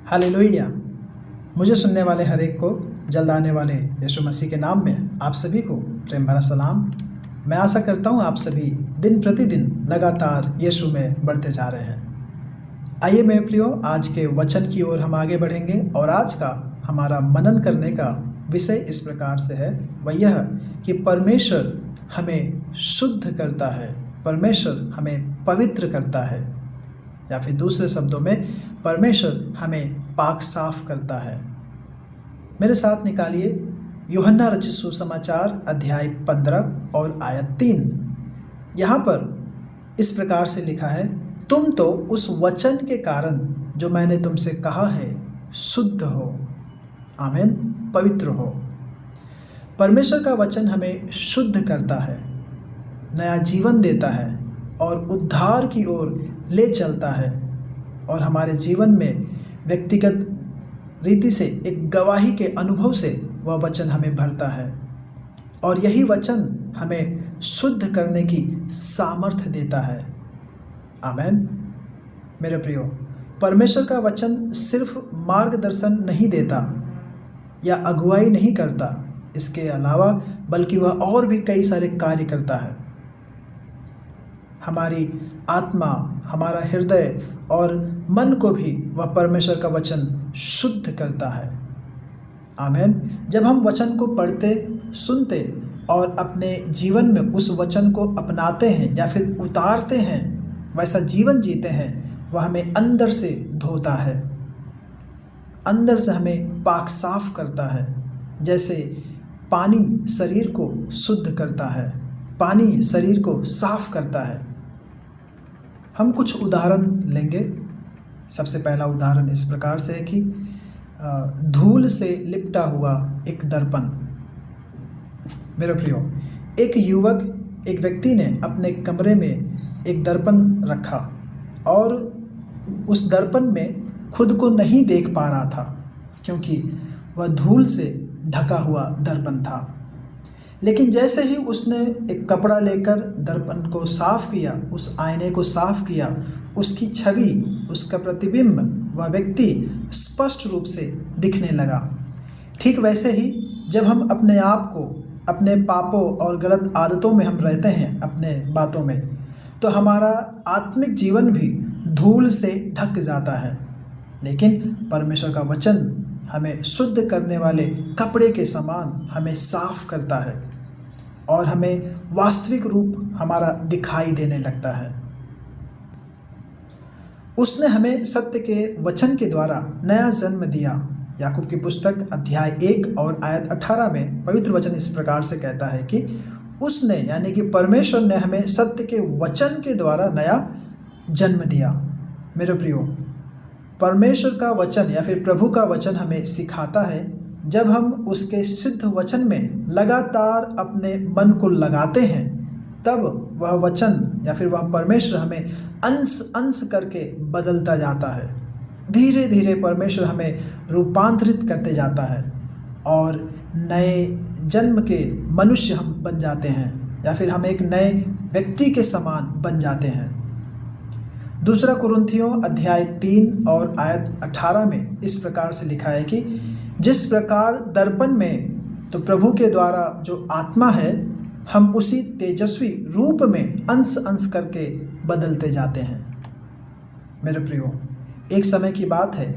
Hallelujah. मुझे सुनने वाले हर एक को जल्द आने वाले यीशु मसीह के नाम में आप सभी को प्रेम भरा सलाम। मैं आशा करता हूँ आप सभी दिन प्रतिदिन लगातार यीशु में बढ़ते जा रहे हैं। आइए मेरे प्रियो, आज के वचन की ओर हम आगे बढ़ेंगे और आज का हमारा मनन करने का विषय इस प्रकार से है, वह यह कि परमेश्वर हमें शुद्ध करता है, परमेश्वर हमें पवित्र करता है, या फिर दूसरे शब्दों में परमेश्वर हमें पाक साफ करता है। मेरे साथ निकालिए यूहन्ना रचित सुसमाचार अध्याय 15 और आयत 3। यहाँ पर इस प्रकार से लिखा है, तुम तो उस वचन के कारण जो मैंने तुमसे कहा है शुद्ध हो, आमीन, पवित्र हो। परमेश्वर का वचन हमें शुद्ध करता है, नया जीवन देता है और उद्धार की ओर ले चलता है और हमारे जीवन में व्यक्तिगत रीति से एक गवाही के अनुभव से वह वचन हमें भरता है और यही वचन हमें शुद्ध करने की सामर्थ्य देता है। आमीन। मेरे प्रियो, परमेश्वर का वचन सिर्फ मार्गदर्शन नहीं देता या अगुवाई नहीं करता, इसके अलावा बल्कि वह और भी कई सारे कार्य करता है। हमारी आत्मा, हमारा हृदय और मन को भी वह परमेश्वर का वचन शुद्ध करता है। आमीन। जब हम वचन को पढ़ते, सुनते और अपने जीवन में उस वचन को अपनाते हैं या फिर उतारते हैं, वैसा जीवन जीते हैं, वह हमें अंदर से धोता है, अंदर से हमें पाक साफ करता है। जैसे पानी शरीर को शुद्ध करता है, पानी शरीर को साफ करता है। हम कुछ उदाहरण लेंगे। सबसे पहला उदाहरण इस प्रकार से है कि धूल से लिपटा हुआ एक दर्पण। मेरे प्रियो, एक व्यक्ति ने अपने कमरे में एक दर्पण रखा और उस दर्पण में खुद को नहीं देख पा रहा था क्योंकि वह धूल से ढका हुआ दर्पण था। लेकिन जैसे ही उसने एक कपड़ा लेकर दर्पण को साफ किया, उस आईने को साफ किया, उसकी छवि, उसका प्रतिबिंब, वह व्यक्ति स्पष्ट रूप से दिखने लगा। ठीक वैसे ही जब हम अपने आप को, अपने पापों और गलत आदतों में हम रहते हैं, अपने बातों में, तो हमारा आत्मिक जीवन भी धूल से ढक जाता है। लेकिन परमेश्वर का वचन हमें शुद्ध करने वाले कपड़े के समान हमें साफ करता है और हमें वास्तविक रूप हमारा दिखाई देने लगता है। उसने हमें सत्य के वचन के द्वारा नया जन्म दिया। याकूब की पुस्तक अध्याय 1 और आयत 18 में पवित्र वचन इस प्रकार से कहता है कि उसने, यानी कि परमेश्वर ने हमें सत्य के वचन के द्वारा नया जन्म दिया। मेरे प्रियो, परमेश्वर का वचन या फिर प्रभु का वचन हमें सिखाता है, जब हम उसके सिद्ध वचन में लगातार अपने मन को लगाते हैं, तब वह वचन या फिर वह परमेश्वर हमें अंश अंश करके बदलता जाता है। धीरे धीरे परमेश्वर हमें रूपांतरित करते जाता है और नए जन्म के मनुष्य हम बन जाते हैं या फिर हम एक नए व्यक्ति के समान बन जाते हैं। दूसरा कुरिन्थियों अध्याय 3 और आयत 18 में इस प्रकार से लिखा है कि जिस प्रकार दर्पण में तो प्रभु के द्वारा जो आत्मा है, हम उसी तेजस्वी रूप में अंश अंश करके बदलते जाते हैं। मेरे प्रियो, एक समय की बात है,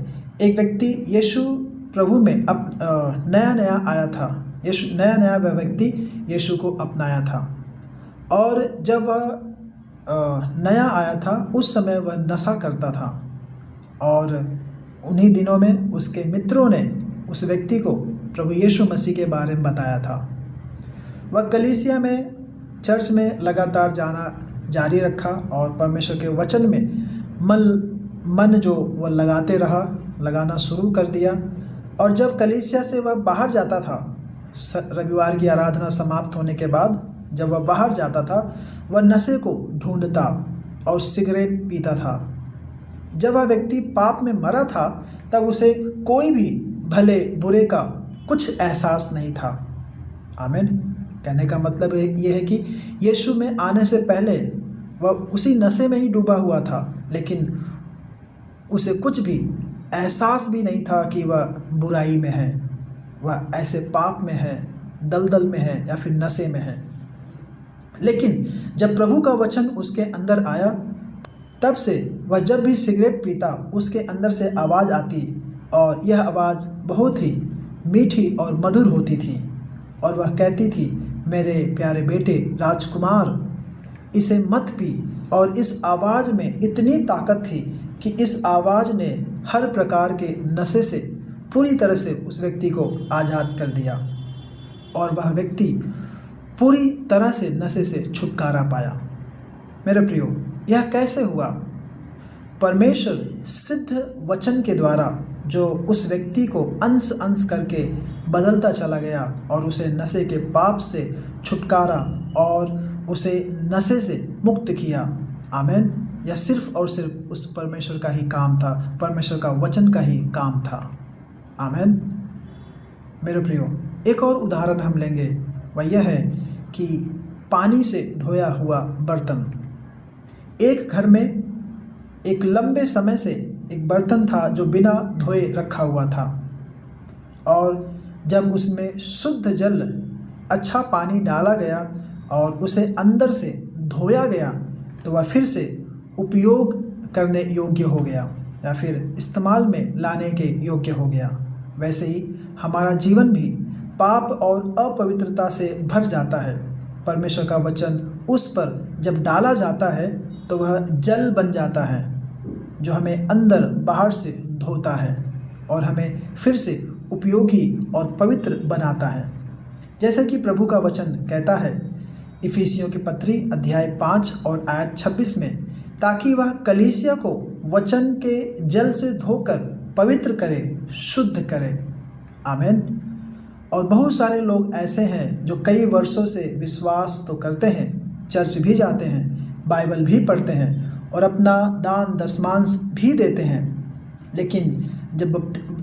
एक व्यक्ति यीशु प्रभु में नया नया आया था। नया वह व्यक्ति यीशु को अपनाया था और जब वह नया आया था, उस समय वह नशा करता था और उन्हीं दिनों में उसके मित्रों ने उस व्यक्ति को प्रभु यीशु मसीह के बारे में बताया था। वह कलीसिया में, चर्च में लगातार जाना जारी रखा और परमेश्वर के वचन में मन जो वह लगाना शुरू कर दिया। और जब कलीसिया से वह बाहर जाता था, रविवार की आराधना समाप्त होने के बाद जब वह बाहर जाता था, वह नशे को ढूंढता और सिगरेट पीता था। जब वह व्यक्ति पाप में मरा था, तब उसे कोई भी भले बुरे का कुछ एहसास नहीं था। आमीन। कहने का मतलब ये है कि यीशु में आने से पहले वह उसी नशे में ही डूबा हुआ था, लेकिन उसे कुछ भी एहसास भी नहीं था कि वह बुराई में है, वह ऐसे पाप में है, दलदल में है या फिर नशे में है। लेकिन जब प्रभु का वचन उसके अंदर आया, तब से वह जब भी सिगरेट पीता उसके अंदर से आवाज़ आती, और यह आवाज़ बहुत ही मीठी और मधुर होती थी, और वह कहती थी, मेरे प्यारे बेटे राजकुमार, इसे मत पी। और इस आवाज़ में इतनी ताकत थी कि इस आवाज़ ने हर प्रकार के नशे से पूरी तरह से उस व्यक्ति को आज़ाद कर दिया, और वह व्यक्ति पूरी तरह से नशे से छुटकारा पाया। मेरे प्रियो, यह कैसे हुआ? परमेश्वर सिद्ध वचन के द्वारा जो उस व्यक्ति को अंश अंश करके बदलता चला गया और उसे नशे के पाप से छुटकारा और उसे नशे से मुक्त किया। आमीन। यह सिर्फ और सिर्फ उस परमेश्वर का ही काम था, परमेश्वर का वचन का ही काम था। आमीन। मेरे प्रियो, एक और उदाहरण हम लेंगे, वह यह है कि पानी से धोया हुआ बर्तन। एक घर में एक लंबे समय से एक बर्तन था जो बिना धोए रखा हुआ था, और जब उसमें शुद्ध जल, अच्छा पानी डाला गया और उसे अंदर से धोया गया, तो वह फिर से उपयोग करने योग्य हो गया या फिर इस्तेमाल में लाने के योग्य हो गया। वैसे ही हमारा जीवन भी पाप और अपवित्रता से भर जाता है। परमेश्वर का वचन उस पर जब डाला जाता है तो वह जल बन जाता है, जो हमें अंदर बाहर से धोता है और हमें फिर से उपयोगी और पवित्र बनाता है। जैसे कि प्रभु का वचन कहता है इफिसियों की पत्री अध्याय 5 और आयत 26 में, ताकि वह कलीसिया को वचन के जल से धोकर पवित्र करे, शुद्ध करे। आमीन। और बहुत सारे लोग ऐसे हैं जो कई वर्षों से विश्वास तो करते हैं, चर्च भी जाते हैं, बाइबल भी पढ़ते हैं और अपना दान दशमांश भी देते हैं, लेकिन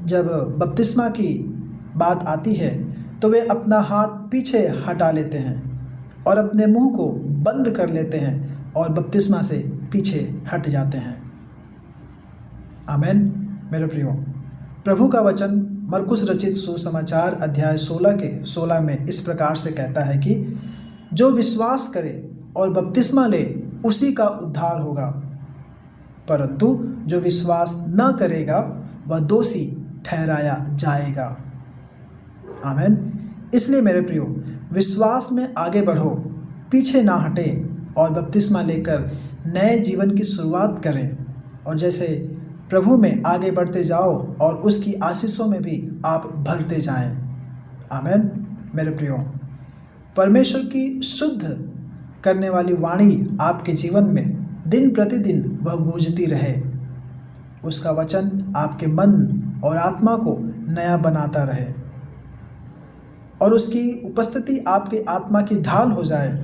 जब बपतिस्मा की बात आती है तो वे अपना हाथ पीछे हटा लेते हैं और अपने मुंह को बंद कर लेते हैं और बपतिस्मा से पीछे हट जाते हैं। आमीन। मेरे प्रियो, प्रभु का वचन मरकुस रचित सुसमाचार अध्याय 16 के 16 में इस प्रकार से कहता है कि जो विश्वास करे और बपतिस्मा ले उसी का उद्धार होगा, परंतु जो विश्वास न करेगा वह दोषी ठहराया जाएगा। आमीन। इसलिए मेरे प्रियो, विश्वास में आगे बढ़ो, पीछे ना हटे और बपतिस्मा लेकर नए जीवन की शुरुआत करें, और जैसे प्रभु में आगे बढ़ते जाओ और उसकी आशीषों में भी आप भरते जाएं। आमीन। मेरे प्रियो, परमेश्वर की शुद्ध करने वाली वाणी आपके जीवन में दिन प्रतिदिन वह गूंजती रहे, उसका वचन आपके मन और आत्मा को नया बनाता रहे और उसकी उपस्थिति आपकी आत्मा की ढाल हो जाए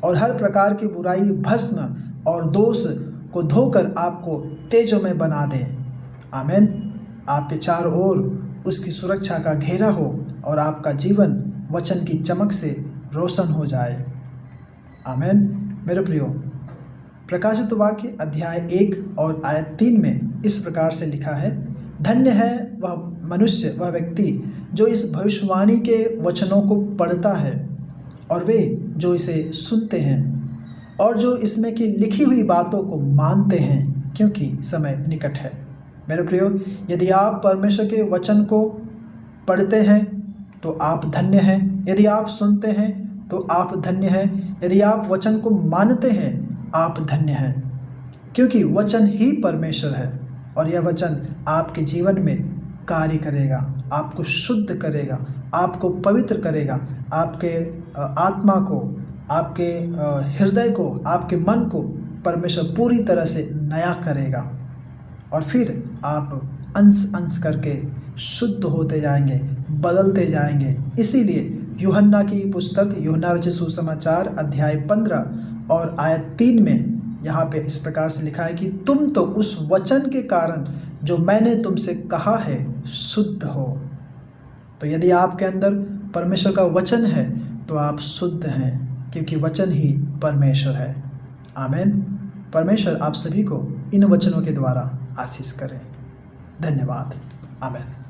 और हर प्रकार की बुराई, भस्म और दोष को धोकर आपको तेजोमय बना दे। आमीन। आपके चारों ओर उसकी सुरक्षा का घेरा हो और आपका जीवन वचन की चमक से रोशन हो जाए। आमीन। मेरे प्रियो, प्रकाशित वाक्य अध्याय 1 और आयत 3 में इस प्रकार से लिखा है, धन्य है वह मनुष्य, वह व्यक्ति जो इस भविष्यवाणी के वचनों को पढ़ता है और वे जो इसे सुनते हैं और जो इसमें की लिखी हुई बातों को मानते हैं, क्योंकि समय निकट है। मेरे प्रियो, यदि आप परमेश्वर के वचन को पढ़ते हैं तो आप धन्य हैं, यदि आप सुनते हैं तो आप धन्य हैं, यदि आप वचन को मानते हैं आप धन्य हैं, क्योंकि वचन ही परमेश्वर है और यह वचन आपके जीवन में कार्य करेगा, आपको शुद्ध करेगा, आपको पवित्र करेगा, आपके आत्मा को, आपके हृदय को, आपके मन को परमेश्वर पूरी तरह से नया करेगा और फिर आप अंश अंश करके शुद्ध होते जाएंगे, बदलते जाएंगे। इसीलिए यूहन्ना की पुस्तक यूहन्ना रचित सुसमाचार अध्याय 15 और आयत 3 में यहाँ पे इस प्रकार से लिखा है कि तुम तो उस वचन के कारण जो मैंने तुमसे कहा है शुद्ध हो। तो यदि आपके अंदर परमेश्वर का वचन है तो आप शुद्ध हैं, क्योंकि वचन ही परमेश्वर है। आमीन। परमेश्वर आप सभी को इन वचनों के द्वारा आशीष करें। धन्यवाद। आमीन।